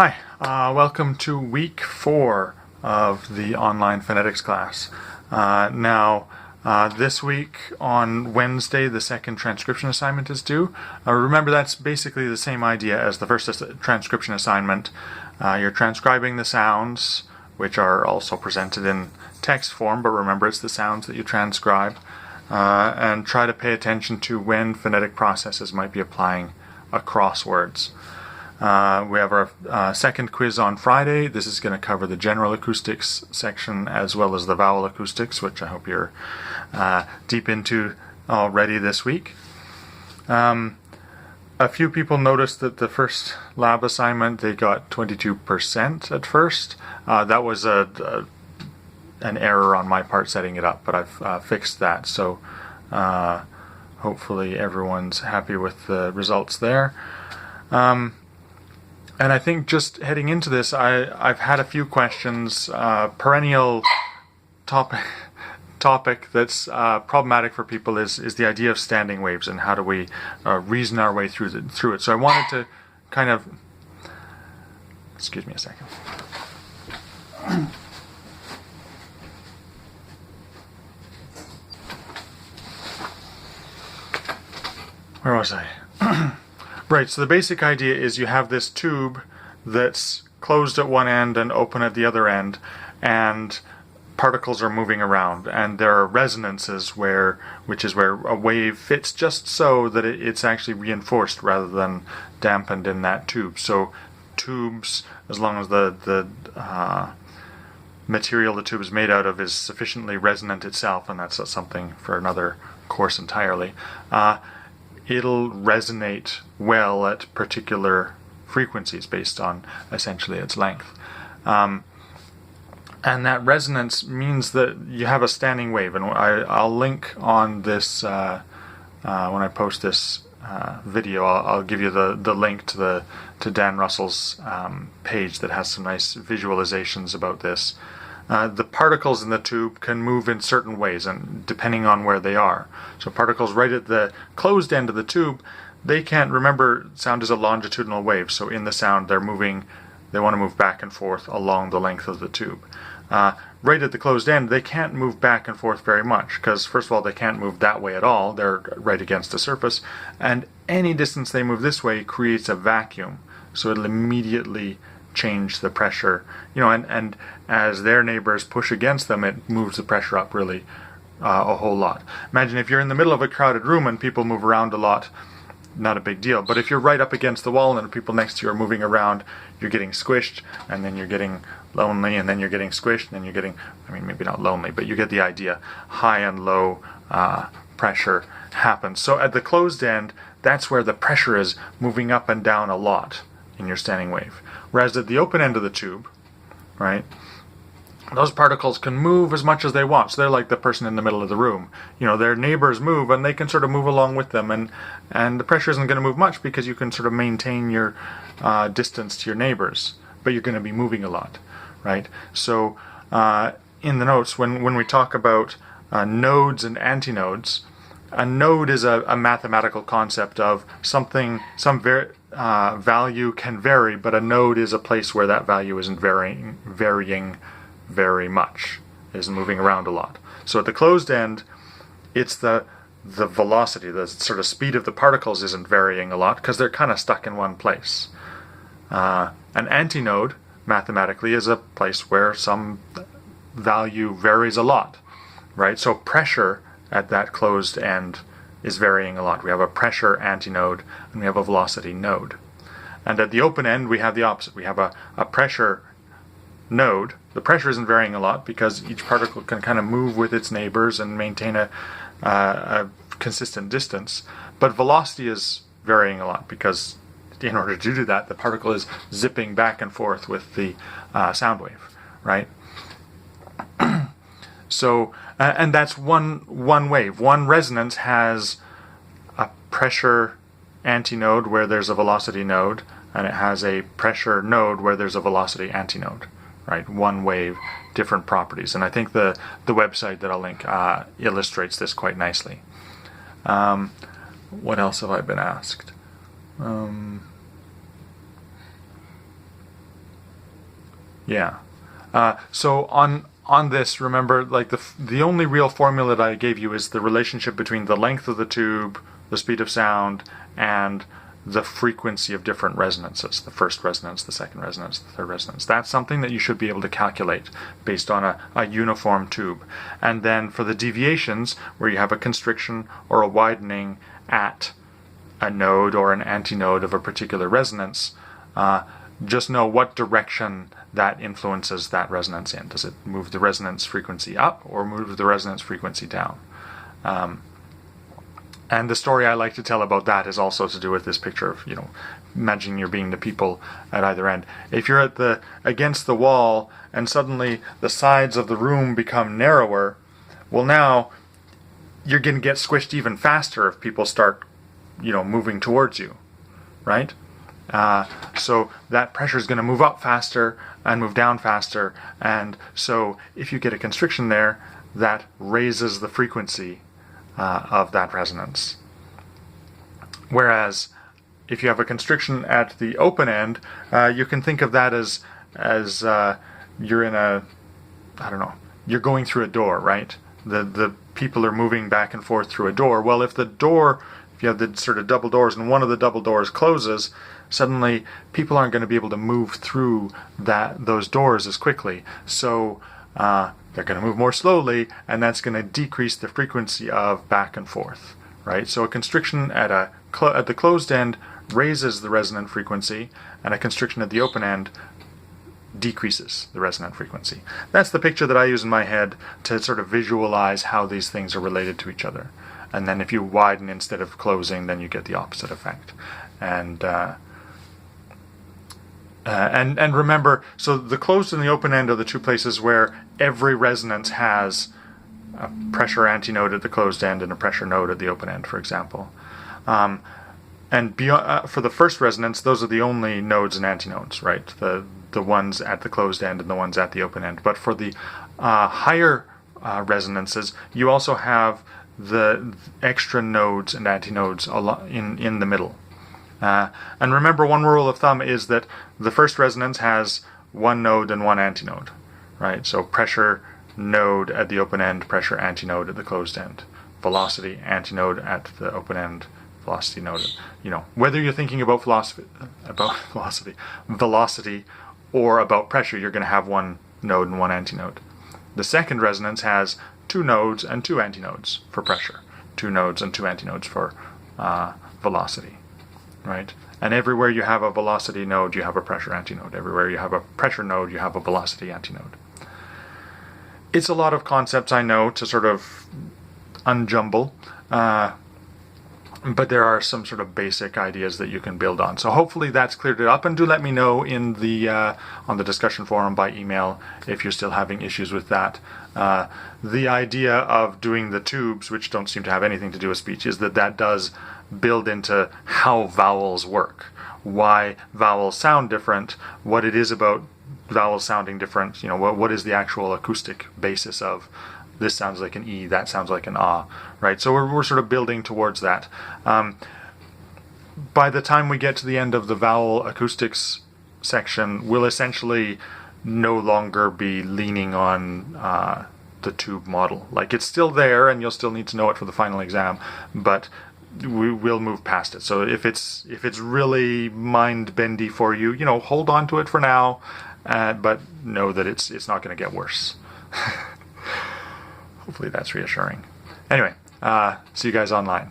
Hi, welcome to week 4 of the online phonetics class. This week on Wednesday, the second transcription assignment is due. Remember, that's basically the same idea as the first transcription assignment. You're transcribing the sounds, which are also presented in text form, but remember it's the sounds that you transcribe, and try to pay attention to when phonetic processes might be applying across words. We have our second quiz on Friday. This is going to cover the general acoustics section as well as the vowel acoustics, which I hope you're deep into already this week. A few people noticed that the first lab assignment, they got 22% at first. That was an error on my part setting it up, but I've fixed that. So hopefully everyone's happy with the results there. And I think just heading into this, I've had a few questions. Perennial topic that's problematic for people is the idea of standing waves and how do we reason our way through it. So I wanted to kind of, excuse me a second. Where was I? Right, so the basic idea is you have this tube that's closed at one end and open at the other end, and particles are moving around, and there are resonances which is where a wave fits just so that it's actually reinforced rather than dampened in that tube. So tubes, as long as the material the tube is made out of is sufficiently resonant itself, and that's something for another course entirely, it'll resonate well at particular frequencies based on essentially its length. And that resonance means that you have a standing wave, and I'll link on this when I post this video. I'll give you the link to Dan Russell's page that has some nice visualizations about this. The particles in the tube can move in certain ways, and depending on where they are. So particles right at the closed end of the tube, they can't remember. Sound is a longitudinal wave, so in the sound they want to move back and forth along the length of the tube. Right at the closed end, they can't move back and forth very much, because first of all they can't move that way at all. They're right against the surface, and any distance they move this way creates a vacuum, so it'll immediately change the pressure, and as their neighbors push against them, it moves the pressure up really a whole lot. Imagine if you're in the middle of a crowded room and people move around a lot, not a big deal. But if you're right up against the wall and the people next to you are moving around, you're getting squished, and then you're getting lonely, and then you're getting squished, and then you're getting, maybe not lonely, but you get the idea. High and low pressure happens. So at the closed end, that's where the pressure is moving up and down a lot in your standing wave. Whereas at the open end of the tube, right, those particles can move as much as they want. So they're like the person in the middle of the room. Their neighbors move, and they can sort of move along with them, and the pressure isn't going to move much because you can sort of maintain your distance to your neighbors, but you're going to be moving a lot, right? So in the notes, when we talk about nodes and antinodes, a node is a mathematical concept of something, some value can vary, but a node is a place where that value isn't varying very much, isn't moving around a lot. So at the closed end, it's the velocity, the sort of speed of the particles isn't varying a lot because they're kind of stuck in one place. An antinode, mathematically, is a place where some value varies a lot, right? So pressure at that closed end is varying a lot. We have a pressure antinode and we have a velocity node. And at the open end, we have the opposite. We have a pressure node. The pressure isn't varying a lot because each particle can kind of move with its neighbors and maintain a consistent distance. But velocity is varying a lot because in order to do that, the particle is zipping back and forth with the sound wave, right? So, and that's one wave. One resonance has a pressure antinode where there's a velocity node, and it has a pressure node where there's a velocity antinode, right? One wave, different properties. And I think the website that I'll link illustrates this quite nicely. What else have I been asked? Yeah. So on this, remember, like the only real formula that I gave you is the relationship between the length of the tube, the speed of sound, and the frequency of different resonances. The first resonance, the second resonance, the third resonance. That's something that you should be able to calculate based on a uniform tube. And then for the deviations, where you have a constriction or a widening at a node or an antinode of a particular resonance, just know what direction that influences that resonance in. Does it move the resonance frequency up or move the resonance frequency down? And the story I like to tell about that is also to do with this picture of, imagine you're being the people at either end. If you're against the wall and suddenly the sides of the room become narrower, well, now you're going to get squished even faster if people start, moving towards you, right? So that pressure is going to move up faster and move down faster, and so if you get a constriction there, that raises the frequency of that resonance. Whereas if you have a constriction at the open end, you can think of that as you're in you're going through a door, right? The people are moving back and forth through a door. Well, if you have the sort of double doors and one of the double doors closes, suddenly people aren't going to be able to move through those doors as quickly. So they're going to move more slowly, and that's going to decrease the frequency of back and forth, right? So a constriction at the closed end raises the resonant frequency, and a constriction at the open end decreases the resonant frequency. That's the picture that I use in my head to sort of visualize how these things are related to each other. And then if you widen instead of closing, then you get the opposite effect. And remember, so the closed and the open end are the two places where every resonance has a pressure antinode at the closed end and a pressure node at the open end, for example. And beyond, for the first resonance, those are the only nodes and antinodes, right? The ones at the closed end and the ones at the open end. But for the higher resonances, you also have the extra nodes and antinodes in the middle. And remember, one rule of thumb is that the first resonance has one node and one antinode, right? So pressure node at the open end, pressure antinode at the closed end, velocity antinode at the open end, velocity node. Whether you're thinking about velocity or about pressure, you're going to have one node and one antinode. The second resonance has two nodes and two antinodes for pressure, two nodes and two antinodes for velocity, right? And everywhere you have a velocity node, you have a pressure antinode. Everywhere you have a pressure node, you have a velocity antinode. It's a lot of concepts, I know, to sort of unjumble, but there are some sort of basic ideas that you can build on. So hopefully that's cleared it up, and do let me know in on the discussion forum by email if you're still having issues with that. The idea of doing the tubes, which don't seem to have anything to do with speech, is that does build into how vowels work, why vowels sound different, what it is about vowels sounding different, what is the actual acoustic basis of this sounds like an E, that sounds like an ah, right? So we're sort of building towards that. By the time we get to the end of the vowel acoustics section, we'll essentially no longer be leaning on the tube model. Like, it's still there, and you'll still need to know it for the final exam, but we will move past it. So if it's really mind-bendy for you, hold on to it for now, but know that it's not going to get worse. Hopefully that's reassuring. Anyway, see you guys online.